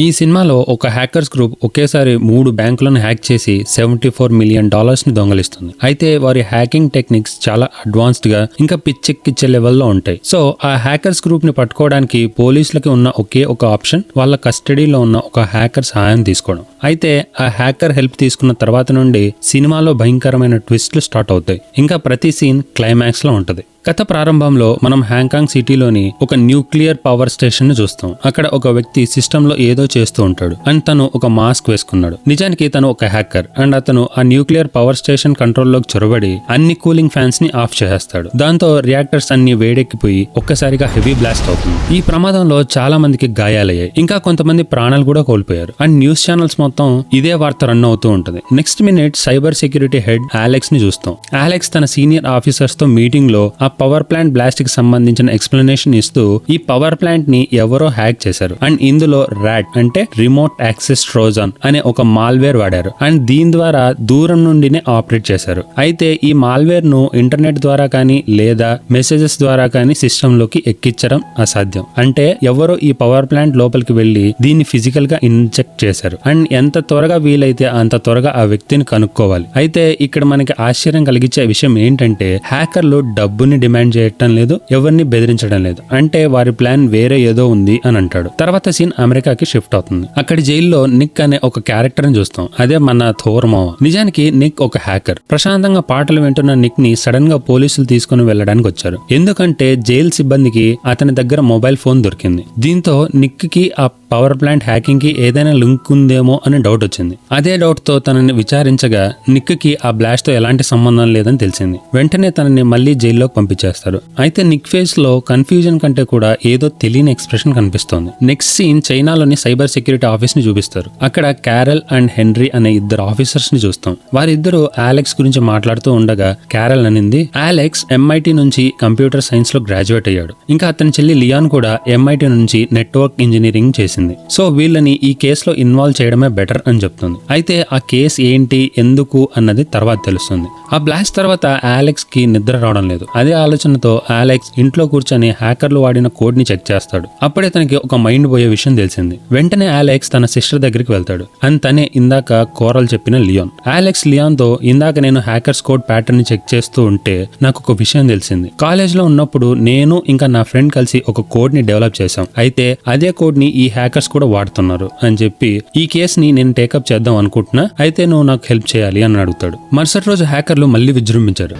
ఈ సినిమాలో ఒక హ్యాకర్స్ గ్రూప్ ఒకేసారి 3 బ్యాంకులను హ్యాక్ చేసి $74 మిలియన్ ని దొంగలిస్తుంది. అయితే వారి హ్యాకింగ్ టెక్నిక్స్ చాలా అడ్వాన్స్డ్ గా ఇంకా పిచ్చెక్కిచ్చే లెవెల్లో ఉంటాయి. సో ఆ హ్యాకర్స్ గ్రూప్ ని పట్టుకోవడానికి పోలీసులకి ఉన్న ఒకే ఒక ఆప్షన్ వాళ్ళ కస్టడీలో ఉన్న ఒక హ్యాకర్ సహాయం తీసుకోవడం. అయితే ఆ హ్యాకర్ హెల్ప్ తీసుకున్న తర్వాత నుండి సినిమాలో భయంకరమైన ట్విస్ట్లు స్టార్ట్ అవుతాయి. ఇంకా ప్రతి సీన్ క్లైమాక్స్ లో ఉంటది. కథ ప్రారంభంలో మనం హ్యాంకాంగ్ సిటీలోని ఒక న్యూక్లియర్ పవర్ స్టేషన్ ని చూస్తాం. అక్కడ ఒక వ్యక్తి సిస్టమ్ లో ఏదో చేస్తూ ఉంటాడు అండ్ తను ఒక మాస్క్ వేసుకున్నాడు. నిజానికి తను ఒక హ్యాకర్ అండ్ అతను ఆ న్యూక్లియర్ పవర్ స్టేషన్ కంట్రోల్లోకి చొరబడి అన్ని కూలింగ్ ఫ్యాన్స్ ని ఆఫ్ చేసేస్తాడు. దాంతో రియాక్టర్స్ అన్ని వేడెక్కిపోయి ఒక్కసారిగా హెవీ బ్లాస్ట్ అవుతుంది. ఈ ప్రమాదంలో చాలా మందికి గాయాలయ్యాయి. ఇంకా కొంతమంది ప్రాణాలు కూడా కోల్పోయారు. అండ్ న్యూస్ ఛానల్స్ మొత్తం ఇదే వార్త రన్ అవుతూ ఉంటుంది. Next minute cyber security head Alex ని చూస్తాం. అలెక్స్ తన సీనియర్ ఆఫీసర్స్ తో మీటింగ్ లో ఆ పవర్ ప్లాంట్ బ్లాస్ట్ కి సంబంధించిన ఎక్స్ప్లెనేషన్ ఇస్తూ ఈ పవర్ ప్లాంట్ ని ఎవరో హ్యాక్ చేశారు అండ్ ఇందులో ర్యాట్ అంటే రిమోట్ యాక్సెస్ ట్రోజన్ అనే ఒక మాల్వేర్ వాడారు అండ్ దీని ద్వారా దూరం నుండినే ఆపరేట్ చేశారు. అయితే ఈ మాల్వేర్ ను ఇంటర్నెట్ ద్వారా కానీ లేదా మెసేజెస్ ద్వారా కానీ సిస్టమ్ లోకి ఎక్కించడం అసాధ్యం. అంటే ఎవరో ఈ పవర్ ప్లాంట్ లోపలికి వెళ్లి దీన్ని ఫిజికల్ గా ఇంజెక్ట్ చేశారు అండ్ ఎంత త్వరగా వీలైతే అంత త్వరగా ఆ వ్యక్తిని కనుక్కోవాలి. అయితే ఇక్కడ మనకి ఆశ్చర్యం కలిగించే విషయం ఏంటంటే హ్యాకర్లు డబ్బుని డిమాండ్ చేయటం లేదు, ఎవరిని బెదిరించడం లేదు. అంటే వారి ప్లాన్ వేరే ఏదో ఉంది అని అంటాడు. తర్వాత సీన్ అమెరికాకి షిఫ్ట్ అవుతుంది. అక్కడ జైల్లో నిక్ అనే ఒక క్యారెక్టర్ ని చూస్తాం. అదే మన థోర్ మావ. నిజానికి నిక్ ఒక హ్యాకర్. ప్రశాంతంగా పాటలు వింటున్న నిక్ ని సడన్ గా పోలీసులు తీసుకుని వెళ్లడానికి వచ్చారు. ఎందుకంటే జైలు సిబ్బందికి అతని దగ్గర మొబైల్ ఫోన్ దొరికింది. దీంతో నిక్ కి ఆ పవర్ ప్లాంట్ హ్యాకింగ్ కి ఏదైనా లింక్ ఉందేమో అని డౌట్ వచ్చింది. అదే డౌట్ తో తనని విచారించగా నిక్ కి ఆ బ్లాస్ట్ తో ఎలాంటి సంబంధం లేదని తెలిసింది. వెంటనే తనని మళ్లీ జైల్లోకి పంపించేస్తారు. అయితే నిక్ ఫేస్ లో కన్ఫ్యూజన్ కంటే కూడా ఏదో తెలియని ఎక్స్ప్రెషన్ కనిపిస్తోంది. నెక్స్ట్ సీన్ చైనాలోని సైబర్ సెక్యూరిటీ ఆఫీస్ ని చూపిస్తారు. అక్కడ క్యారెల్ అండ్ హెన్రీ అనే ఇద్దరు ఆఫీసర్స్ ని చూస్తాం. వారిద్దరూ అలెక్స్ గురించి మాట్లాడుతూ ఉండగా క్యారెల్ అనింది, అలెక్స్ MIT నుంచి కంప్యూటర్ సైన్స్ లో గ్రాడ్యుయేట్ అయ్యాడు. ఇంకా అతని చెల్లి లియాన్ కూడా MIT నుంచి నెట్వర్క్ ఇంజనీరింగ్ చేసింది. సో వీళ్ళని ఈ కేసులో ఇన్వాల్వ్ చేయడమే బెటర్ అని చెప్తుంది. అయితే ఆ కేసు ఏంటి, ఎందుకు అన్నది తర్వాత తెలుస్తుంది. ఆ బ్లాస్ట్ తర్వాత అలెక్స్ కి నిద్ర రావడం లేదు. అదే ఆలోచనతో అలెక్స్ ఇంట్లో కూర్చొని హ్యాకర్లు వాడిన కోడ్ ని చెక్ చేస్తాడు. అప్పుడే తనకి ఒక మైండ్ పోయే విషయం తెలిసింది. వెంటనే అలెక్స్ తన సిస్టర్ దగ్గరికి వెళ్తాడు అండ్ తనే ఇందాక కోరల్ చెప్పిన లియాన్. అలెక్స్ లియాన్ తో ఇందాక నేను హ్యాకర్స్ కోడ్ ప్యాటర్న్ ని చెక్ చేస్తూ ఉంటే నాకు ఒక విషయం తెలిసింది. కాలేజ్ లో ఉన్నప్పుడు నేను ఇంకా నా ఫ్రెండ్ కలిసి ఒక కోడ్ ని డెవలప్ చేశాం. అయితే అదే కోడ్ ని ఈ హ్యాకర్స్ కూడా వాడుతున్నారు అని చెప్పి ఈ కేస్ ని నేను టేకప్ చేద్దాం అనుకుంటున్నా, అయితే నువ్వు నాకు హెల్ప్ చేయాలి అని అడుగుతాడు. మరుసటి రోజు హ్యాకర్లు మళ్ళీ విజృంభించారు.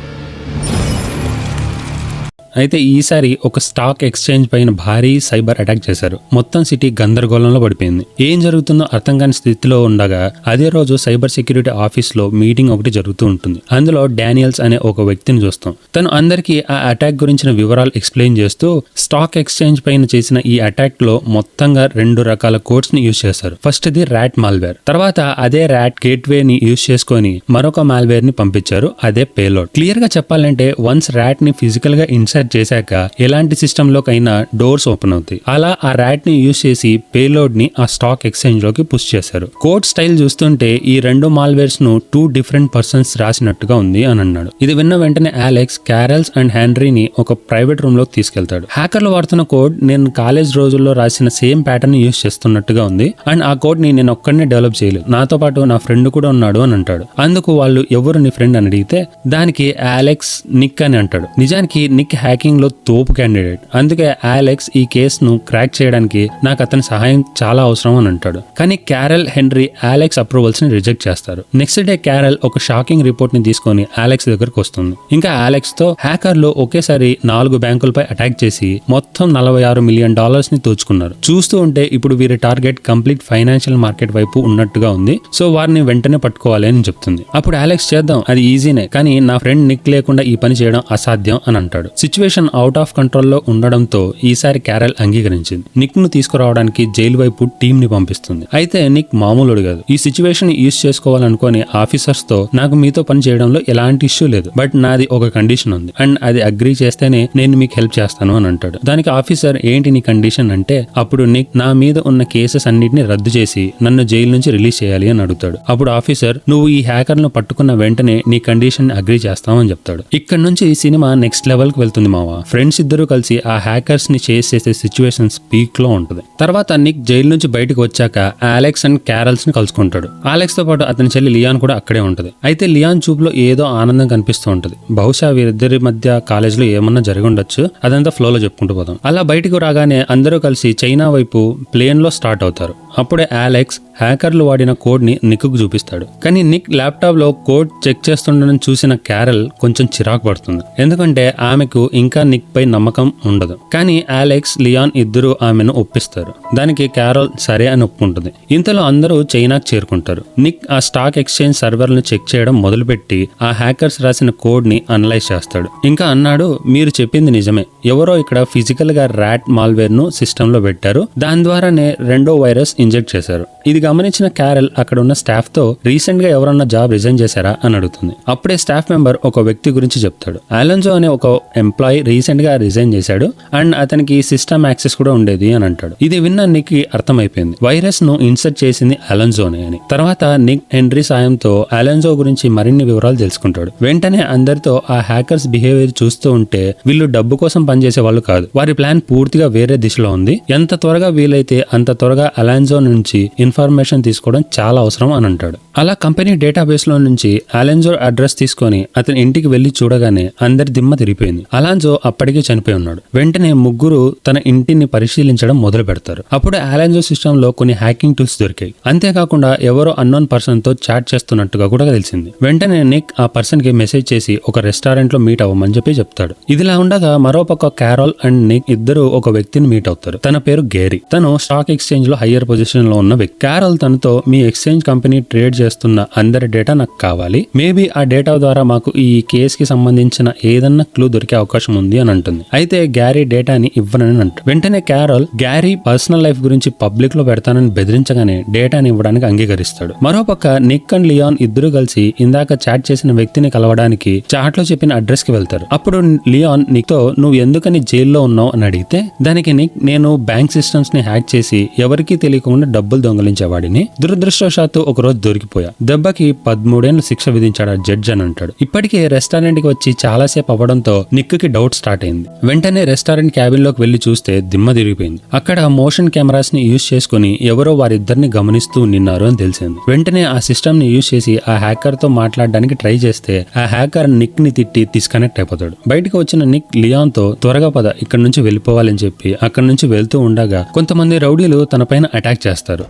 అయితే ఈసారి ఒక స్టాక్ ఎక్స్చేంజ్ పైన భారీ సైబర్ అటాక్ చేశారు. మొత్తం సిటీ గందరగోళంలో పడిపోయింది. ఏం జరుగుతుందో అర్థం కాని స్థితిలో ఉండగా అదే రోజు సైబర్ సెక్యూరిటీ ఆఫీస్ లో మీటింగ్ ఒకటి జరుగుతూ ఉంటుంది. అందులో డానియల్స్ అనే ఒక వ్యక్తిని చూస్తాం. తను అందరికీ ఆ అటాక్ గురించిన వివరాలు ఎక్స్ప్లెయిన్ చేస్తూ స్టాక్ ఎక్స్చేంజ్ పైన చేసిన ఈ అటాక్ లో మొత్తంగా 2 రకాల కోడ్స్ ని యూజ్ చేశారు. First the rat malware. తర్వాత అదే ర్యాట్ గేట్వే ని యూజ్ చేసుకొని మరొక మాల్వేర్ ని పంపించారు. అదే పేలోడ్. క్లియర్ గా చెప్పాలంటే వన్స్ ర్యాట్ ని ఫిజికల్ గా ఇన్సర్ట్ చేశాక ఎలాంటి సిస్టమ్ లోకైనా డోర్స్ ఓపెన్ అవుతాయి. అలా ఆ ర్యాట్ ని యూజ్ చేసి పేలోడ్ ని ఆ స్టాక్ ఎక్స్చేంజ్ లోకి పుష్ చేశారు. కోడ్ స్టైల్ చూస్తుంటే ఈ 2 మాల్వేర్స్ ను 2 డిఫరెంట్ పర్సన్స్ రాసినట్టుగా ఉంది అని అన్నాడు. ఇది విన్న వెంటనే అలెక్స్ క్యారెల్స్ అండ్ హెన్రీని ఒక ప్రైవేట్ రూమ్ లోకి తీసుకెళ్తాడు. హ్యాకర్లు వాడుతున్న కోడ్ నేను కాలేజ్ రోజుల్లో రాసిన సేమ్ ప్యాటర్న్ ని యూజ్ చేస్తున్నట్టుగా ఉంది అండ్ ఆ కోడ్ ని నేను ఒక్కడనే డెవలప్ చేయలేదు, నాతో పాటు నా ఫ్రెండ్ కూడా ఉన్నాడు అని అంటాడు. అందుకు వాళ్ళు ఎవరు నీ ఫ్రెండ్ అని అడిగితే దానికి అలెక్స్ నిక్ అని అంటాడు. నిజానికి నిక్ హ్యాకింగ్ లో తోపు క్యాండిడేట్. అందుకే అలెక్స్ ఈ కేసును క్రాక్ చేయడానికి నాకు అతని సహాయం చాలా అవసరం అని అంటాడు. కానీ క్యారెల్, హెన్రీ అలెక్స్ అప్రూవల్స్ ని రిజెక్ట్ చేస్తారు. నెక్స్ట్ డే క్యారెల్ ఒక షాకింగ్ రిపోర్ట్ ని తీసుకొని అలెక్స్ దగ్గరకు వస్తుంది. ఇంకా అలెక్స్ తో హ్యాకర్లు ఒకేసారి 4 బ్యాంకులపై అటాక్ చేసి మొత్తం $46 మిలియన్ ని దోచుకున్నారు. చూస్తూ ఉంటే ఇప్పుడు వీరి టార్గెట్ కంప్లీట్ ఫైనాన్షియల్ మార్కెట్ వైపు ఉన్నట్టుగా ఉంది. సో వారిని వెంటనే పట్టుకోవాలి అని చెప్తుంది. అప్పుడు అలెక్స్ చేద్దాం, అది ఈజీనే, కానీ నా ఫ్రెండ్ నిక్ లేకుండా ఈ పని చేయడం అసాధ్యం అని అంటాడు. సిచ్యువేషన్ అవుట్ ఆఫ్ కంట్రోల్లో ఉండడంతో ఈసారి క్యారెల్ అంగీకరించింది. నిక్ ను తీసుకురావడానికి జైలు వైపు టీం ని పంపిస్తుంది. అయితే నిక్ మామూలుడు కాదు. ఈ సిచ్యువేషన్ యూజ్ చేసుకోవాలనుకునే ఆఫీసర్స్ తో నాకు మీతో పని చేయడంలో ఎలాంటి ఇష్యూ లేదు, బట్ నాది ఒక కండిషన్ ఉంది అండ్ అది అగ్రీ చేస్తేనే నేను మీకు హెల్ప్ చేస్తాను అని అంటాడు. దానికి ఆఫీసర్ ఏంటి నీ కండిషన్ అంటే అప్పుడు నిక్ నా మీద ఉన్న కేసెస్ అన్నిటిని రద్దు చేసి నన్ను జైలు నుంచి రిలీజ్ చేయాలి అని అడుగుతాడు. అప్పుడు ఆఫీసర్ నువ్వు ఈ హ్యాకర్ ను పట్టుకున్న వెంటనే నీ కండిషన్ అగ్రీ చేస్తావు అని చెప్తాడు. ఇక్కడ నుంచి ఈ సినిమా నెక్స్ట్ లెవెల్ కి వెళ్తుంది. ఉంటుంది మావా. ఫ్రెండ్స్ ఇద్దరు కలిసి ఆ హ్యాకర్స్ ని చేసే సిచ్యువేషన్స్ పీక్ లో ఉంటుంది. తర్వాత నిక్ జైలు నుంచి బయటకు వచ్చాక అలెక్స్ అండ్ క్యారల్స్ ని కలుసుకుంటాడు. అలెక్స్ తో పాటు అతని చెల్లి లియాన్ కూడా అక్కడే ఉంటది. అయితే లియాన్ చూపులో ఏదో ఆనందం కనిపిస్తూ ఉంటది. బహుశా వీరిద్దరి మధ్య కాలేజ్ లో ఏమన్నా జరిగి ఉండొచ్చు. అదంతా ఫ్లో లో చెప్పుకుంటూ పోదాం. అలా బయటకు రాగానే అందరూ కలిసి చైనా వైపు ప్లేన్ లో స్టార్ట్ అవుతారు. అప్పుడే అలెక్స్ హ్యాకర్లు వాడిన కోడ్ ని నిక్ కు చూపిస్తాడు. కానీ నిక్ ల్యాప్టాప్ లో కోడ్ చెక్ చేస్తుండడం చూసిన క్యారల్ కొంచెం చిరాకు పడుతుంది. ఎందుకంటే ఆమెకు ఇంకా నిక్ పై నమ్మకం ఉండదు. కానీ అలెక్స్, లియాన్ ఇద్దరు ఆమెను ఒప్పిస్తారు. దానికి క్యారల్ సరే అని ఒప్పుకుంటుంది. ఇంతలో అందరూ చైనాకు చేరుకుంటారు. నిక్ ఆ స్టాక్ ఎక్స్చేంజ్ సర్వర్లను చెక్ చేయడం మొదలుపెట్టి ఆ హ్యాకర్స్ రాసిన కోడ్ ని అనలైజ్ చేస్తాడు. ఇంకా అన్నాడు, మీరు చెప్పింది నిజమే. ఎవరో ఇక్కడ ఫిజికల్ గా ర్యాట్ మాల్వేర్ ను సిస్టమ్ లో పెట్టారు. దాని ద్వారానే రెండో వైరస్ ఇంజెక్ట్ చేశారు. ఇది గమనించిన క్యారల్ అక్కడ ఉన్న స్టాఫ్ తో రీసెంట్ గా ఎవరన్నా జాబ్ రిజైన్ చేశారా అని అడుగుతుంది. అప్పుడే స్టాఫ్ మెంబర్ ఒక వ్యక్తి గురించి చెప్తాడు. అలెన్జో అనే ఒక ఎంప్లాయీ రీసెంట్ గా రిజైన్ చేశాడు అండ్ అతనికి సిస్టమ్ యాక్సెస్ కూడా ఉండేది అని అంటాడు. ఇది విన్న నిక్ కి అర్థమైపోయింది, వైరస్ ను ఇన్సర్ట్ చేసింది అలెన్జోనే అని. తర్వాత నిక్ హెన్రీ సాయంతో అలెన్జో గురించి మరిన్ని వివరాలు తెలుసుకుంటాడు. వెంటనే అందరితో ఆ హ్యాకర్స్ బిహేవియర్ చూస్తూ ఉంటే వీళ్ళు డబ్బు కోసం పనిచేసే వాళ్ళు కాదు. వారి ప్లాన్ పూర్తిగా వేరే దిశలో ఉంది. ఎంత త్వరగా వీలైతే అంత త్వరగా అలెన్జో నుంచి ఇన్ఫర్మేషన్ తీసుకోవడం చాలా అవసరం అని అంటాడు. అలా కంపెనీ డేటాబేస్ లో నుంచి అలెన్జో అడ్రస్ తీసుకొని అతని ఇంటికి వెళ్లి చూడగానే అందరి దిమ్మ తిరిగిపోయింది. అలెన్జో అప్పటికే చనిపోయి ఉన్నాడు. వెంటనే ముగ్గురు తన ఇంటిని పరిశీలించడం మొదలు పెడతారు. అప్పుడు అలెన్జో సిస్టమ్ లో కొన్ని హ్యాకింగ్ టూల్స్ దొరికాయి. అంతేకాకుండా ఎవరో అన్నోన్ పర్సన్ తో చాట్ చేస్తున్నట్టుగా కూడా తెలిసింది. వెంటనే నిక్ ఆ పర్సన్ కి మెసేజ్ చేసి ఒక రెస్టారెంట్ లో మీట్ అవ్వమని చెప్పి చెప్తాడు. ఇదిలా ఉండగా మరోపక్క క్యారల్ అండ్ నిక్ ఇద్దరు ఒక వ్యక్తిని మీట్ అవుతారు. తన పేరు గేరీ. తను స్టాక్ ఎక్స్చేంజ్ లో హయ్యర్ పొజిషన్ లో ఉన్న వ్యక్తి. క్యారల్ తనతో, మీ ఎక్స్చేంజ్ కంపెనీ ట్రేడ్ చేస్తున్న అందరి డేటా నాకు కావాలి. మేబీ ఆ డేటా ద్వారా మాకు ఈ కేస్ కి సంబంధించిన ఏదన్నా క్లూ దొరికే అవకాశం ఉంది అని అంటుంది. అయితే గ్యారీ డేటాని ఇవ్వనని అంటాడు. వెంటనే క్యారల్ గ్యారీ పర్సనల్ లైఫ్ గురించి పబ్లిక్ లో పెడతానని బెదిరించగానే డేటాని ఇవ్వడానికి అంగీకరిస్తాడు. మరోపక్క నిక్ అండ్ లియాన్ ఇద్దరు కలిసి ఇందాక చాట్ చేసిన వ్యక్తిని కలవడానికి చాట్ లో చెప్పిన అడ్రస్ కి వెళ్తారు. అప్పుడు లియాన్ నిక్ తో, నువ్వు ఎందుకని జైల్లో ఉన్నావు అని అడిగితే దానికి నిక్, నేను బ్యాంక్ సిస్టమ్స్ ని హ్యాక్ చేసి ఎవరికీ తెలియకుండా డబ్బులు దొంగలించేవాడిని. దురదృష్టవశాత్తు ఒక రోజు దొరికిపోయా. దెబ్బకి 13 ఏళ్ల శిక్ష విధించాడు ఆ జడ్జ్ అని అంటాడు. ఇప్పటికే రెస్టారెంట్ కి వచ్చి చాలాసేపు అవ్వడంతో నిక్ కి డౌట్ స్టార్ట్ అయింది. వెంటనే రెస్టారెంట్ క్యాబిన్ లోకి వెళ్లి చూస్తే దిమ్మ తిరిగిపోయింది. అక్కడ మోషన్ కెమెరాస్ ని యూజ్ చేసుకుని ఎవరో వారిద్దరిని గమనిస్తూ నిన్నారు అని తెలిసింది. వెంటనే ఆ సిస్టమ్ ని యూజ్ చేసి ఆ హ్యాకర్ తో మాట్లాడడానికి ట్రై చేస్తే ఆ హ్యాకర్ నిక్ ని తిట్టి డిస్కనెక్ట్ అయిపోతాడు. బయటకు వచ్చిన నిక్ లియాన్ తో, త్వరగా పద, ఇక్కడ నుంచి వెళ్ళిపోవాలని చెప్పి అక్కడ నుంచి వెళ్తూ ఉండగా కొంతమంది రౌడీలు తన పైన అటాక్ చేస్తారు.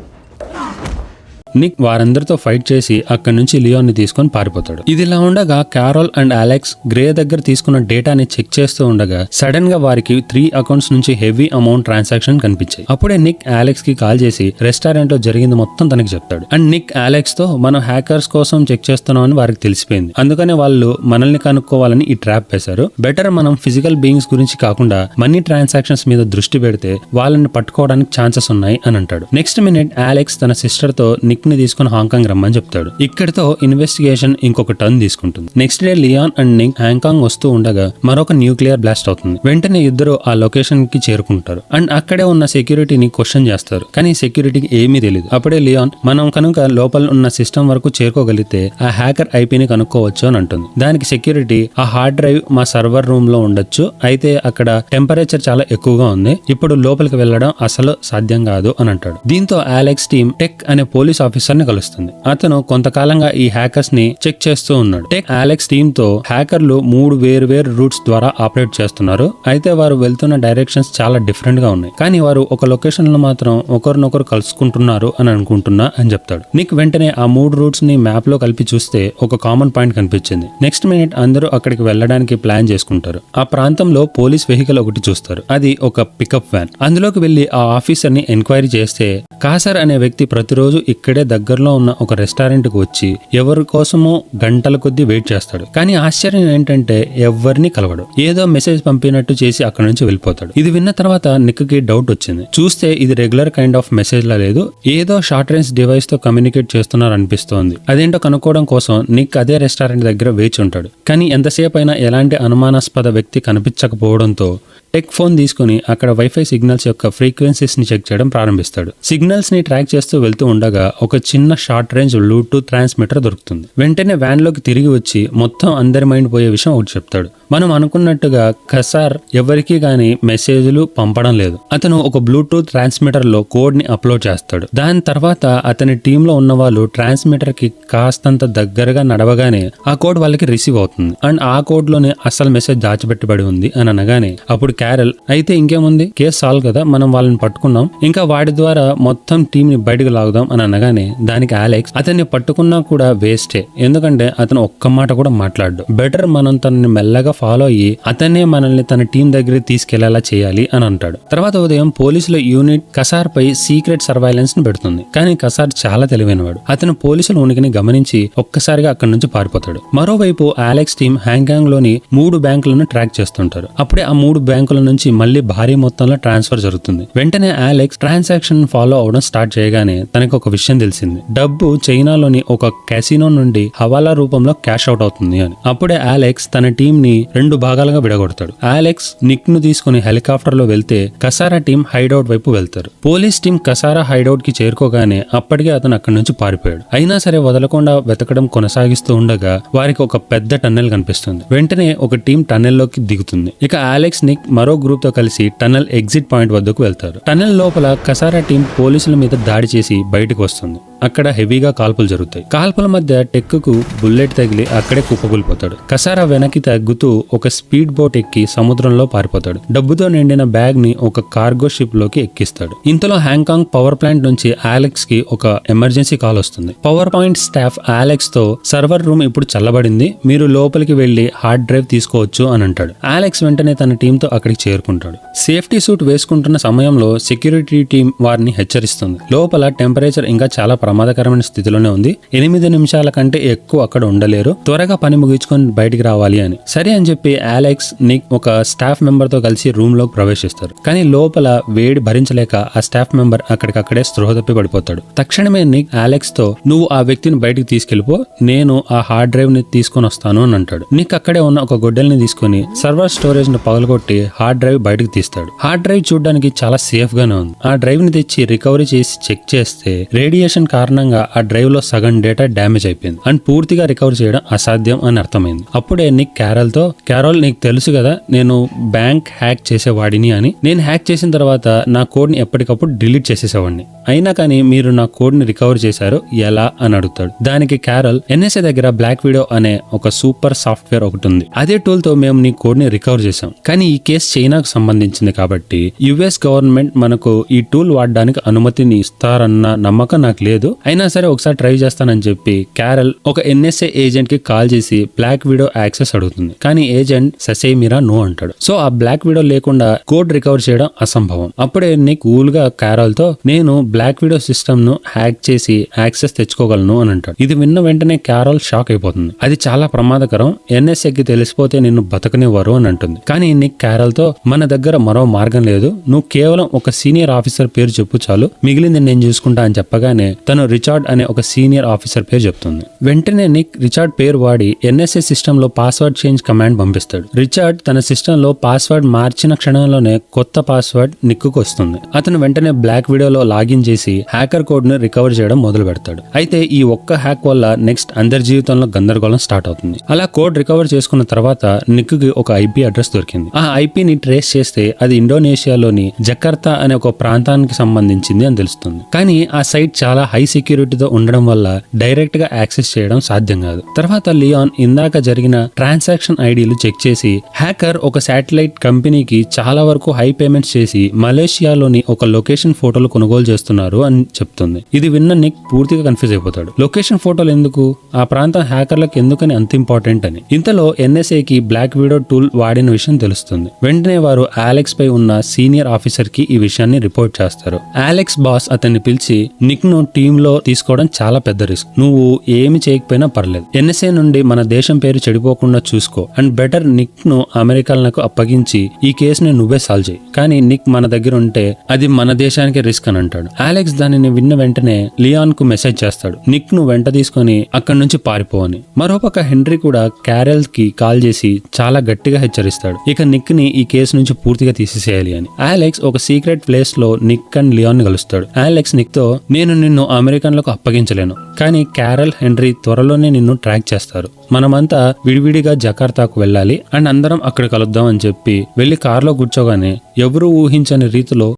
నిక్ వారందరితో ఫైట్ చేసి అక్కడి నుంచి లియాన్ ని తీసుకొని పారిపోతాడు. ఇదిలా ఉండగా క్యారల్ అండ్ అలెక్స్ గ్రే దగ్గర తీసుకున్న డేటాని చెక్ చేస్తూ ఉండగా సడన్ గా వారికి 3 అకౌంట్స్ నుంచి హెవీ అమౌంట్ ట్రాన్సాక్షన్ కనిపించాయి. అప్పుడే నిక్ అలెక్స్ కి కాల్ చేసి రెస్టారెంట్ లో జరిగింది మొత్తం తనకి చెప్తాడు. అండ్ నిక్ అలెక్స్ తో, మనం హ్యాకర్స్ కోసం చెక్ చేస్తున్నామని వారికి తెలిసిపోయింది. అందుకనే వాళ్ళు మనల్ని కనుక్కోవాలని ఈ ట్రాప్ వేశారు. బెటర్ మనం ఫిజికల్ బీయింగ్స్ గురించి కాకుండా మనీ ట్రాన్సాక్షన్స్ మీద దృష్టి పెడితే వాళ్ళని పట్టుకోవడానికి ఛాన్సెస్ ఉన్నాయి అని అంటాడు. నెక్స్ట్ మినిట్ అలెక్స్ తన సిస్టర్ తో నిక్ ని తీసుకుని హాంకాంగ్ రమ్మని చెప్తాడు. ఇక్కడితో ఇన్వెస్టిగేషన్ ఇంకొక టర్న్ తీసుకుంటుంది. Next day Leon and Nick Hong Kong వస్తూ ఉండగా మరొక న్యూక్లియర్ బ్లాస్ట్ అవుతుంది. వెంటనే ఇద్దరు ఆ లొకేషన్ కి చేరుకుంటారు అండ్ అక్కడే ఉన్న సెక్యూరిటీని క్వశ్చన్ చేస్తారు. కానీ సెక్యూరిటీకి ఏమీ తెలియదు. అప్పుడే లియాన్, మనం కనుక లోపల ఉన్న సిస్టమ్ వరకు చేరుకోగలిగితే ఆ హ్యాకర్ ఐపీని కనుక్కోవచ్చు అని అంటుంది. దానికి సెక్యూరిటీ, ఆ హార్డ్ డ్రైవ్ మా సర్వర్ రూమ్ లో ఉండొచ్చు, అయితే అక్కడ టెంపరేచర్ చాలా ఎక్కువగా ఉంది, ఇప్పుడు లోపలికి వెళ్ళడం అసలు సాధ్యం కాదు అని అంటాడు. దీంతో అలెక్స్ టీమ్ టెక్ అనే పోలీస్ ఆఫీసర్ ని కలుస్తుంది. అతను కొంతకాలంగా ఈ హ్యాకర్స్ ని చెక్ చేస్తూ ఉన్నాడు. టెక్ అలెక్స్ టీమ్ తో, హ్యాకర్లు 3 వేరు రూట్స్ ద్వారా ఆపరేట్ చేస్తున్నారు. అయితే వారు వెళ్తున్న డైరెక్షన్స్ చాలా డిఫరెంట్ గా ఉన్నాయి. కానీ వారు ఒక లొకేషన్ లో మాత్రం ఒకరినొకరు కలుసుకుంటున్నారు అని అనుకుంటున్నా అని చెప్తాడు. నిక్ వెంటనే ఆ 3 రూట్స్ ని మ్యాప్ లో కలిపి చూస్తే ఒక కామన్ పాయింట్ కనిపించింది. నెక్స్ట్ మినిట్ అందరూ అక్కడికి వెళ్ళడానికి ప్లాన్ చేసుకుంటారు. ఆ ప్రాంతంలో పోలీస్ వెహికల్ ఒకటి చూస్తారు. అది ఒక పికప్ వ్యాన్. అందులోకి వెళ్లి ఆ ఆఫీసర్ ని ఎంక్వైరీ చేస్తే కాసర్ అనే వ్యక్తి ప్రతిరోజు ఇక్కడే దగ్గరలో ఉన్న ఒక రెస్టారెంట్ కు వచ్చి ఎవరి కోసమో గంటల కొద్దీ వెయిట్ చేస్తాడు. కానీ ఆశ్చర్యం ఏంటంటే ఎవరిని కలవడు. ఏదో మెసేజ్ పంపినట్టు చేసి అక్కడ నుంచి వెళ్ళిపోతాడు. ఇది విన్న తర్వాత నిక్ కి డౌట్ వచ్చింది. చూస్తే ఇది రెగ్యులర్ కైండ్ ఆఫ్ మెసేజ్ లా లేదు, ఏదో షార్ట్ రేంజ్ డివైస్ తో కమ్యూనికేట్ చేస్తున్నారు అనిపిస్తోంది. అదేంటో కనుక్కోవడం కోసం నిక్ అదే రెస్టారెంట్ దగ్గర వేచి ఉంటాడు. కానీ ఎంతసేపు అయినా ఎలాంటి అనుమానాస్పద వ్యక్తి కనిపించకపోవడంతో టెక్ ఫోన్ తీసుకుని అక్కడ వైఫై సిగ్నల్స్ యొక్క ఫ్రీక్వెన్సీస్ ని చెక్ చేయడం ప్రారంభిస్తాడు. సిగ్నల్స్ ని ట్రాక్ చేస్తూ వెళ్తూ ఉండగా ఒక చిన్న షార్ట్ రేంజ్ బ్లూటూత్ ట్రాన్స్మిటర్ దొరుకుతుంది. వెంటనే వ్యాన్ లోకి తిరిగి వచ్చి మొత్తం అందరి మైండ్ పోయే విషయం ఒకటి చెప్తాడు. మనం అనుకున్నట్టుగా కసార్ ఎవరికి గాని మెసేజ్లు పంపడం లేదు. అతను ఒక బ్లూటూత్ ట్రాన్స్మిటర్ లో కోడ్ ని అప్లోడ్ చేస్తాడు. దాని తర్వాత అతని టీమ్ లో ఉన్న వాళ్ళు ట్రాన్స్మిటర్ కి కాస్తంత దగ్గరగా నడవగానే ఆ కోడ్ వాళ్ళకి రిసీవ్ అవుతుంది. అండ్ ఆ కోడ్ లోనే అసలు మెసేజ్ దాచిపెట్టబడి ఉంది అని అనగానే అప్పుడు క్యారల్ అయితే ఇంకేముంది, కేసు సాల్వ్ కదా, మనం వాళ్ళని పట్టుకున్నాం, ఇంకా వాడి ద్వారా మొత్తం టీమ్ ని బయటకు లాగుదాం అని అనగానే దానికి అలెక్స్ అతన్ని పట్టుకున్నా కూడా వేస్టే, ఎందుకంటే అతను ఒక్క మాట కూడా మాట్లాడు. బెటర్ మనం తనని మెల్లగా ఫాలో అయ్యి అతనే మనల్ని తన టీం దగ్గరికి తీసుకెళ్లేలా చేయాలి అని అంటాడు. తర్వాత ఉదయం పోలీసుల యూనిట్ కసార్ పై సీక్రెట్ సర్వైలెన్స్ ని పెడుతుంది. కానీ కసార్ చాలా తెలివైనవాడు. అతను పోలీసుల ఉనికిని గమనించి ఒక్కసారిగా అక్కడి నుంచి పారిపోతాడు. మరోవైపు అలెక్స్ టీం హ్యాంగ్కాంగ్ లోని 3 బ్యాంకులను ట్రాక్ చేస్తుంటారు. అప్పుడే ఆ 3 బ్యాంకుల నుంచి మళ్ళీ భారీ మొత్తంలో ట్రాన్స్ఫర్ జరుగుతుంది. వెంటనే అలెక్స్ ట్రాన్సాక్షన్ ఫాలో అవడం స్టార్ట్ చేయగానే తనకు ఒక విషయం తెలిసింది. డబ్బు చైనాలోని ఒక క్యాసినో నుండి హవాలా రూపంలో క్యాష్ అవుట్ అవుతుంది అని. అప్పుడే అలెక్స్ తన టీం ని 2 భాగాలుగా విడగొడతాడు. అలెక్స్ నిక్ ను తీసుకుని హెలికాప్టర్ లో వెళ్తే కసారా టీం హైడౌట్ వైపు వెళ్తారు. పోలీస్ టీం కసారా హైడౌట్ కి చేరుకోగానే అప్పటికే అతను అక్కడి నుంచి పారిపోయాడు. అయినా సరే వదలకుండా వెతకడం కొనసాగిస్తూ ఉండగా వారికి ఒక పెద్ద టన్నెల్ కనిపిస్తుంది. వెంటనే ఒక టీం టన్నెల్ లోకి దిగుతుంది. ఇక అలెక్స్ నిక్ మరో గ్రూప్ తో కలిసి టన్నెల్ ఎగ్జిట్ పాయింట్ వద్దకు వెళ్తారు. టన్నెల్ లోపల కసారా టీం పోలీసుల మీద దాడి చేసి బయటకు వస్తుంది. అక్కడ హెవీగా కాల్పులు జరుగుతాయి. కాల్పుల మధ్య టెక్ కు బుల్లెట్ తగిలి అక్కడే కుప్పకూలిపోతాడు. కసారా వెనక్కి తగ్గుతూ ఒక స్పీడ్ బోట్ ఎక్కి సముద్రంలో పారిపోతాడు. డబ్బుతో నిండిన బ్యాగ్ ని ఒక కార్గో షిప్ లోకి ఎక్కిస్తాడు. ఇంతలో హ్యాంగ్కాంగ్ పవర్ ప్లాంట్ నుంచి అలెక్స్ కి ఒక ఎమర్జెన్సీ కాల్ వస్తుంది. పవర్ పాయింట్ స్టాఫ్ అలెక్స్ తో సర్వర్ రూమ్ ఇప్పుడు చల్లబడింది, మీరు లోపలికి వెళ్లి హార్డ్ డ్రైవ్ తీసుకోవచ్చు అని అంటాడు. అలెక్స్ వెంటనే తన టీంతో అక్కడికి చేరుకుంటాడు. సేఫ్టీ సూట్ వేసుకుంటున్న సమయంలో సెక్యూరిటీ టీం వారిని హెచ్చరిస్తుంది. లోపల టెంపరేచర్ ఇంకా చాలా ప్రమాదకరమైన స్థితిలోనే ఉంది, 8 నిమిషాల కంటే ఎక్కువ అక్కడ ఉండలేరు, త్వరగా పని ముగించుకొని బయటికి రావాలి అని. సరే అని చెప్పి అలెక్స్ నిక్ ఒక స్టాఫ్ మెంబర్ తో కలిసి రూమ్ లోకి ప్రవేశిస్తారు. కానీ లోపల వేడి భరించలేక ఆ స్టాఫ్ మెంబర్ అక్కడికక్కడే స్పృహ తప్పి పడిపోతాడు. తక్షణమే నిక్ అలెక్స్ తో నువ్వు ఆ వ్యక్తిని బయటికి తీసుకెళ్లిపో, నేను ఆ హార్డ్ డ్రైవ్ ని తీసుకొని వస్తాను అని అంటాడు. నిక్ అక్కడే ఉన్న ఒక గొడ్డల్ని తీసుకుని సర్వర్ స్టోరేజ్ ను పగలగొట్టి హార్డ్ డ్రైవ్ బయటకు తీస్తాడు. హార్డ్ డ్రైవ్ చూడడానికి చాలా సేఫ్ గానే ఉంది. ఆ డ్రైవ్ ని తెచ్చి రికవరీ చేసి చెక్ చేస్తే రేడియేషన్ కారణంగా ఆ డ్రైవ్ లో సగం డేటా డ్యామేజ్ అయిపోయింది అండ్ పూర్తిగా రికవర్ చేయడం అసాధ్యం అని అర్థమైంది. అప్పుడే నిక్ క్యారల్ తో, క్యారల్ నీకు తెలుసు కదా నేను బ్యాంక్ హ్యాక్ చేసేవాడిని అని, నేను హ్యాక్ చేసిన తర్వాత నా కోడ్ ని ఎప్పటికప్పుడు డిలీట్ చేసేసేవాడిని, అయినా కానీ మీరు నా కోడ్ ని రికవర్ చేశారు ఎలా అని అడుగుతాడు. దానికి క్యారల్ ఎన్ఎస్ఏ దగ్గర బ్లాక్ విడో అనే ఒక సూపర్ సాఫ్ట్వేర్ ఒకటి ఉంది, అదే టూల్ తో మేము నీ కోడ్ ని రికవర్ చేసాం, కానీ ఈ కేసు చైనాకు సంబంధించింది కాబట్టి యుఎస్ గవర్నమెంట్ మనకు ఈ టూల్ వాడడానికి అనుమతిని ఇస్తారన్న నమ్మకం నాకు లేదు, అయినా సరే ఒకసారి ట్రై చేస్తానని చెప్పి క్యారల్ ఒక ఎన్ఎస్ఏ ఏజెంట్ కి కాల్ చేసి బ్లాక్ విడో యాక్సెస్ అడుగుతుంది. కానీ ఏజెంట్ ససేమిరా నో అంటాడు. సో ఆ బ్లాక్ విడో లేకుండా కోడ్ రికవర్ చేయడం అసంభవం. అప్పుడే నిక్ కూల్ గా క్యారల్ తో నేను బ్లాక్ విడో సిస్టమ్ ను హ్యాక్ చేసి యాక్సెస్ తెచ్చుకోగలను అని అంటాడు. ఇది విన్న వెంటనే క్యారల్ షాక్ అయిపోతుంది. అది చాలా ప్రమాదకరం, ఎన్ఎస్ఏకి తెలిసిపోతే నిన్ను బతకనివ్వరు అని అంటుంది. కానీ నిక్ క్యారల్ తో మన దగ్గర మరో మార్గం లేదు, నువ్వు కేవలం ఒక సీనియర్ ఆఫీసర్ పేరు చెప్పు చాలు, మిగిలింది నేను చూసుకుంటా అని చెప్పగానే తను రిచార్డ్ అనే ఒక సీనియర్ ఆఫీసర్ పేరు చెప్తుంది. వెంటనే నిక్ రిచార్డ్ పేరు వాడి ఎన్ఎస్ఏ సిస్టమ్ లో పాస్వర్డ్ చేంజ్ కమాండ్ పంపిస్తాడు. రిచార్డ్ తన సిస్టమ్ లో పాస్వర్డ్ మార్చిన క్షణంలోనే కొత్త పాస్వర్డ్ నిక్కు వస్తుంది. అతను వెంటనే బ్లాక్ వీడియోలో లాగిన్ చేసి హ్యాకర్ కోడ్ ను రికవర్ చేయడం మొదలు పెడతాడు. అయితే ఈ ఒక్క హ్యాక్ వల్ల నెక్స్ట్ అందరి జీవితంలో గందరగోళం స్టార్ట్ అవుతుంది. అలా కోడ్ రికవర్ చేసుకున్న తర్వాత నిక్ కి ఒక ఐపీ అడ్రస్ దొరికింది. ఆ ఐపీని ట్రేస్ చేస్తే అది ఇండోనేషియాలోని జకర్తా అనే ఒక ప్రాంతానికి సంబంధించింది అని తెలుస్తుంది. కానీ ఆ సైట్ చాలా హై సెక్యూరిటీతో ఉండడం వల్ల డైరెక్ట్ గా యాక్సెస్ చేయడం సాధ్యం కాదు. తర్వాత లియాన్ ఇందాక జరిగిన ట్రాన్సాక్షన్ ఐడీలు చెక్ చేసి హ్యాకర్ ఒక శాటిలైట్ కంపెనీకి చాలా వరకు హై పేమెంట్స్ చేసి మలేషియాలోని ఒక లొకేషన్ ఫోటోలు కొనుగోలు చేస్తున్నారు అని చెప్తుంది. ఇది విన్న నిక్ పూర్తిగా కన్ఫ్యూజ్ అయిపోతాడు. లొకేషన్ ఫోటోలు ఎందుకు, ఆ ప్రాంతం హ్యాకర్లకు ఎందుకని అంత ఇంపార్టెంట్ అని. ఇంతలో ఎన్ఎస్ఏ కి బ్లాక్ విడో టూల్ వాడిన విషయం తెలుస్తుంది. వెంటనే వారు అలెక్స్ పై ఉన్న సీనియర్ ఆఫీసర్ కి ఈ విషయాన్ని రిపోర్ట్ చేస్తారు. అలెక్స్ బాస్ అతన్ని పిలిచి నిక్ ను టీమ్ లో తీసుకోవడం చాలా పెద్ద రిస్క్. నువ్వు ఏమి చేయకపోయినా పర్లేదు. ఎన్ఎస్ఏ నుండి మన దేశం పేరు చెడిపోకుండా చూసుకో అండ్ బెటర్ నిక్ ను అమెరికాలకు అప్పగించి ఈ కేసుని నువ్వే సాల్వ్ చేయి. కానీ నిక్ మన దగ్గర ఉంటే అది మన దేశానికి రిస్క్ అని అంటాడు. అలెక్స్ దానిని విన్న వెంటనే లియాన్ కు మెసేజ్ చేస్తాడు, నిక్ ను వెంట తీసుకుని అక్కడి నుంచి పారిపోవని. మరోపక్క హెన్రీ కూడా క్యారెల్ కి కాల్ చేసి చాలా గట్టిగా హెచ్చరిస్తాడు ఇక నిక్ ని ఈ కేసు నుంచి పూర్తిగా తీసేసేయాలి అని. అలెక్స్ ఒక సీక్రెట్ ప్లేస్ లో నిక్ అండ్ లియాన్ ని కలుస్తాడు. అలెక్స్ నిక్ తో, నేను నిన్ను అమెరికన్లకు అప్పగించలేను, కానీ క్యారెల్ హెన్రీ త్వరలోనే నిన్ను ట్రాక్ చేస్తారు. మనమంతా విడివిడిగా జకార్తాకు వెళ్ళాలి అండ్ అందరం అక్కడ కలుద్దాం అని చెప్పి వెళ్లి కారులో కూర్చోగానే ఎవరూ ఊహించని రీతిలో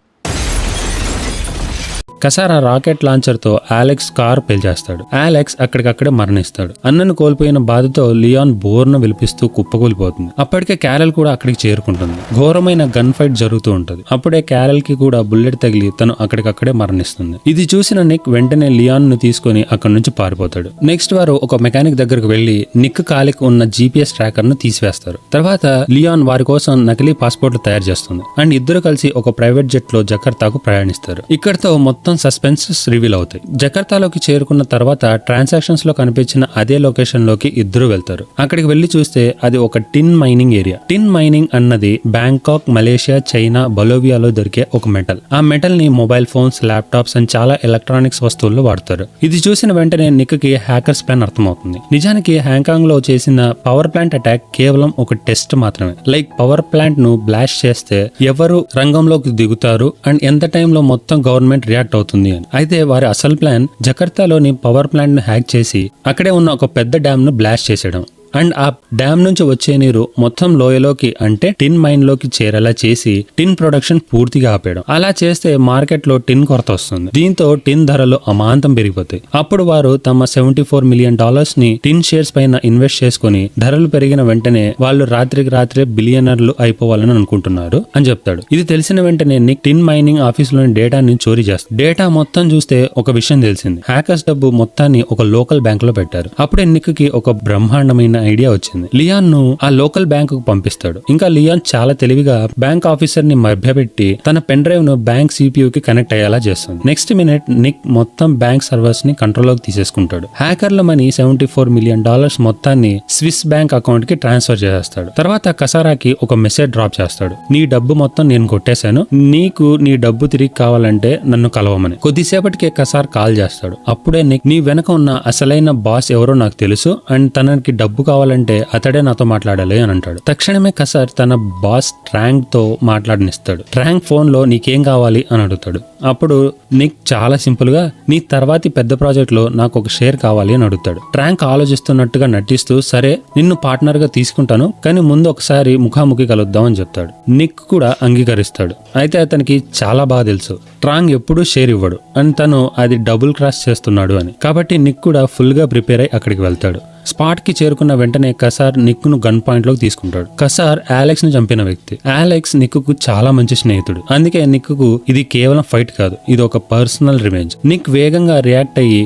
కసారా రాకెట్ లాంచర్ తో అలెక్స్ కార్ పేల్చేస్తాడు. అలెక్స్ అక్కడికక్కడే మరణిస్తాడు. అన్నను కోల్పోయిన బాధతో లియాన్ బోర్ను విలిపిస్తూ కుప్పకూలిపోతుంది. అప్పటికే క్యారెల్ కూడా అక్కడికి చేరుకుంటుంది. ఘోరమైన గన్ ఫైట్ జరుగుతూ ఉంటుంది. అప్పుడే క్యారెల్ కి కూడా బుల్లెట్ తగిలి తను అక్కడికక్కడే మరణిస్తుంది. ఇది చూసిన నిక్ వెంటనే లియాన్ ను తీసుకుని అక్కడి నుంచి పారిపోతాడు. నెక్స్ట్ వారు ఒక మెకానిక్ దగ్గరకు వెళ్లి నిక్ కాలికి ఉన్న జీపీఎస్ ట్రాకర్ ను తీసివేస్తారు. తర్వాత లియాన్ వారి కోసం నకిలీ పాస్పోర్ట్లు తయారు చేస్తుంది అండ్ ఇద్దరు కలిసి ఒక ప్రైవేట్ జెట్ లో జకర్తాకు ప్రయాణిస్తారు. ఇక్కడతో మొత్తం సస్పెన్సెస్ రివీల్ అవుతాయి. జకర్తాలోకి చేరుకున్న తర్వాత ట్రాన్సాక్షన్స్ లో కనిపించిన అదే లొకేషన్ లోకి ఇద్దరు వెళ్తారు. అక్కడికి వెళ్లి చూస్తే అది ఒక టిన్ మైనింగ్ ఏరియా. టిన్ మైనింగ్ అన్నది బ్యాంకాక్, మలేషియా, చైనా, బొలోవియాలో దొరికే ఒక మెటల్. ఆ మెటల్ ని మొబైల్ ఫోన్స్, ల్యాప్టాప్స్ అండ్ చాలా ఎలక్ట్రానిక్స్ వస్తువుల్లో వాడతారు. ఇది చూసిన వెంటనే నిక్ కి హ్యాకర్స్ ప్లాన్ అర్థమవుతుంది. నిజానికి హాంకాంగ్ లో చేసిన పవర్ ప్లాంట్ అటాక్ కేవలం ఒక టెస్ట్ మాత్రమే. లైక్ పవర్ ప్లాంట్ ను బ్లాస్ట్ చేస్తే ఎవరు రంగంలోకి దిగుతారు అండ్ ఎంత టైంలో మొత్తం గవర్నమెంట్ రియాక్ట్ అవుతుంది అని. అయితే వారి అసలు ప్లాన్ జకర్తాలోని పవర్ ప్లాంట్ ను హ్యాక్ చేసి అక్కడే ఉన్న ఒక పెద్ద డ్యామ్ ను బ్లాస్ట్ చేసేయడం అండ్ ఆ డ్యామ్ నుంచి వచ్చే నీరు మొత్తం లోయలోకి అంటే టిన్ మైన్ లోకి చేరేలా చేసి టిన్ ప్రొడక్షన్ పూర్తిగా ఆపేయడం. అలా చేస్తే మార్కెట్ లో టిన్ కొరత వస్తుంది. దీంతో టిన్ ధరలు అమాంతం పెరిగిపోతాయి. అప్పుడు వారు తమ $74 మిలియన్ ని టిన్ షేర్స్ పైన ఇన్వెస్ట్ చేసుకుని ధరలు పెరిగిన వెంటనే వాళ్ళు రాత్రికి రాత్రే బిలియనర్లు అయిపోవాలని అనుకుంటున్నారు అని చెప్తాడు. ఇది తెలిసిన వెంటనే నిక్ టిన్ మైనింగ్ ఆఫీస్ లోని డేటాని చోరీ చేస్తాడు. డేటా మొత్తం చూస్తే ఒక విషయం తెలిసింది. హ్యాకర్స్ డబ్బు మొత్తాన్ని ఒక లోకల్ బ్యాంక్ లో పెట్టారు. అప్పుడే నిక్ కి ఒక బ్రహ్మాండమైన ఐడియా వచ్చింది. లియాన్ ను ఆ లోకల్ బ్యాంకు కు పంపిస్తాడు. ఇంకా లియాన్ చాలా తెలివిగా బ్యాంక్ ఆఫీసర్ ని మభ్యపెట్టి తన పెన్ డ్రైవ్ ను బ్యాంక్ CPU కి కనెక్ట్ అయ్యేలా చేస్తుంది. నెక్స్ట్ మినిట్ నిక్ మొత్తం బ్యాంక్ సర్వర్స్ ని కంట్రోల్ లోకి తీసేసుకుంటాడు. హ్యాకర్ల మనీ $74 మిలియన్ మొత్తాన్ని స్విస్ బ్యాంక్ అకౌంట్ కి ట్రాన్స్ఫర్ చేస్తాడు. తర్వాత కసారాకి ఒక మెసేజ్ డ్రాప్ చేస్తాడు. నీ డబ్బు మొత్తం నేను కొట్టేశాను, నీకు నీ డబ్బు తిరిగి కావాలంటే నన్ను కలవమని. కొద్దిసేపటికే కసార్ కాల్ చేస్తాడు. అప్పుడే నిక్, నీ వెనక ఉన్న అసలైన బాస్ ఎవరో నాకు తెలుసు అండ్ తనకి డబ్బు కావాలంటే అతడే నాతో మాట్లాడాలి అని అంటాడు. తక్షణమే కసార్ తన బాస్ ట్రాంక్ తో మాట్లాడనిస్తాడు. ట్రాంక్ ఫోన్ లో నీకేం కావాలి అని అడుగుతాడు. అప్పుడు నిక్ చాలా సింపుల్ గా, నీ తర్వాతి పెద్ద ప్రాజెక్ట్ లో నాకు ఒక షేర్ కావాలి అని అడుగుతాడు. ట్రాంక్ ఆలోచిస్తున్నట్టుగా నటిస్తూ, సరే నిన్ను పార్ట్నర్ గా తీసుకుంటాను, కానీ ముందు ఒకసారి ముఖాముఖి కలుద్దాం అని చెప్తాడు. నిక్ కూడా అంగీకరిస్తాడు. అయితే అతనికి చాలా బాగా తెలుసు ట్రాంక్ ఎప్పుడూ షేర్ ఇవ్వడు అని, తను అది డబుల్ క్రాస్ చేస్తున్నాడు అని. కాబట్టి నిక్ కూడా ఫుల్ గా ప్రిపేర్ అయి అక్కడికి వెళ్తాడు. స్పాట్ కి చేరుకున్న వెంటనే కసార్ నిక్ ను గన్ పాయింట్ లోకి తీసుకుంటాడు. కసార్ అలెక్స్ ను చంపిన వ్యక్తి. అలెక్స్ నిక్ కు చాలా మంచి స్నేహితుడు. అందుకే నిక్ కు ఇది కేవలం ఫైట్ కాదు, ఇది ఒక పర్సనల్ రివెంజ్. నిక్ వేగంగా రియాక్ట్ అయ్యి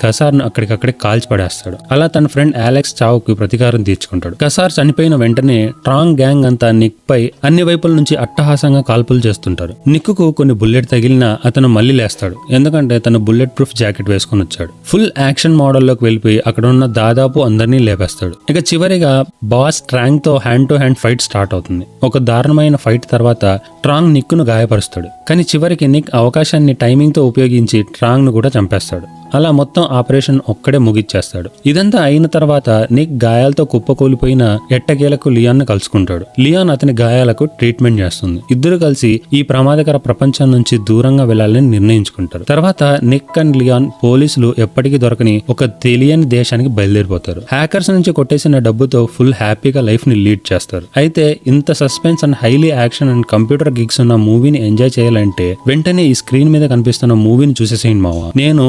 కసార్ ను అక్కడికక్కడే కాల్చి పడేస్తాడు. అలా తన ఫ్రెండ్ అలెక్స్ చావుకు ప్రతీకారం తీర్చుకుంటాడు. కసార్ చనిపోయిన వెంటనే ట్రాంగ్ గ్యాంగ్ అంతా నిక్ పై అన్ని వైపుల నుంచి అట్టహాసంగా కాల్పులు చేస్తుంటారు. నిక్ కు కొన్ని బుల్లెట్ తగిలినా అతను మళ్ళీ లేస్తాడు, ఎందుకంటే తను బుల్లెట్ ప్రూఫ్ జాకెట్ వేసుకుని వచ్చాడు. ఫుల్ యాక్షన్ మోడల్లోకి వెళ్ళిపోయి అక్కడ ఉన్న దాదాపు అందరినీ లేపేస్తాడు. ఇక చివరిగా బాస్ ట్రాంగ్ తో hand to hand fight start అవుతుంది. ఒక దారుణమైన ఫైట్ తర్వాత ట్రాంగ్ నిక్ ను గాయపరుస్తాడు. కానీ చివరికి నిక్ అవకాశాన్ని టైమింగ్ తో ఉపయోగించి ట్రాంగ్ ను కూడా చంపేస్తాడు. అలా మొత్తం ఆపరేషన్ ఒక్కడే ముగిచ్చేస్తాడు. ఇదంతా అయిన తర్వాత నిక్ గాయాలతో కుప్పకూలిపోయిన ఎట్టకేలకు లియాన్ ను కలుసుకుంటాడు. లియాన్ అతని గాయాలకు ట్రీట్మెంట్ చేస్తుంది. ఇద్దరు కలిసి ఈ ప్రమాదకర ప్రపంచం నుంచి దూరంగా వెళ్లాలని నిర్ణయించుకుంటారు. తర్వాత నిక్ అండ్ లియాన్ పోలీసులు ఎప్పటికీ దొరకని ఒక తెలియని దేశానికి బయలుదేరిపోతారు. హ్యాకర్స్ నుంచి కొట్టేసిన డబ్బుతో ఫుల్ హ్యాపీగా లైఫ్ ని లీడ్ చేస్తారు. అయితే ఇంత suspense and highly action and computer gigs ఉన్న మూవీని ఎంజాయ్ చేయాలంటే వెంటనే ఈ స్క్రీన్ మీద కనిపిస్తున్న మూవీని చూసేసేయండి మావా. నేను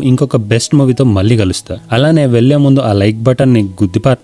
ఇంకొక బెస్ట్ మూవీతో మళ్ళీ కలుస్తా. అలానే వెళ్లే ముందు ఆ లైక్ బటన్ ని గుద్దిపార్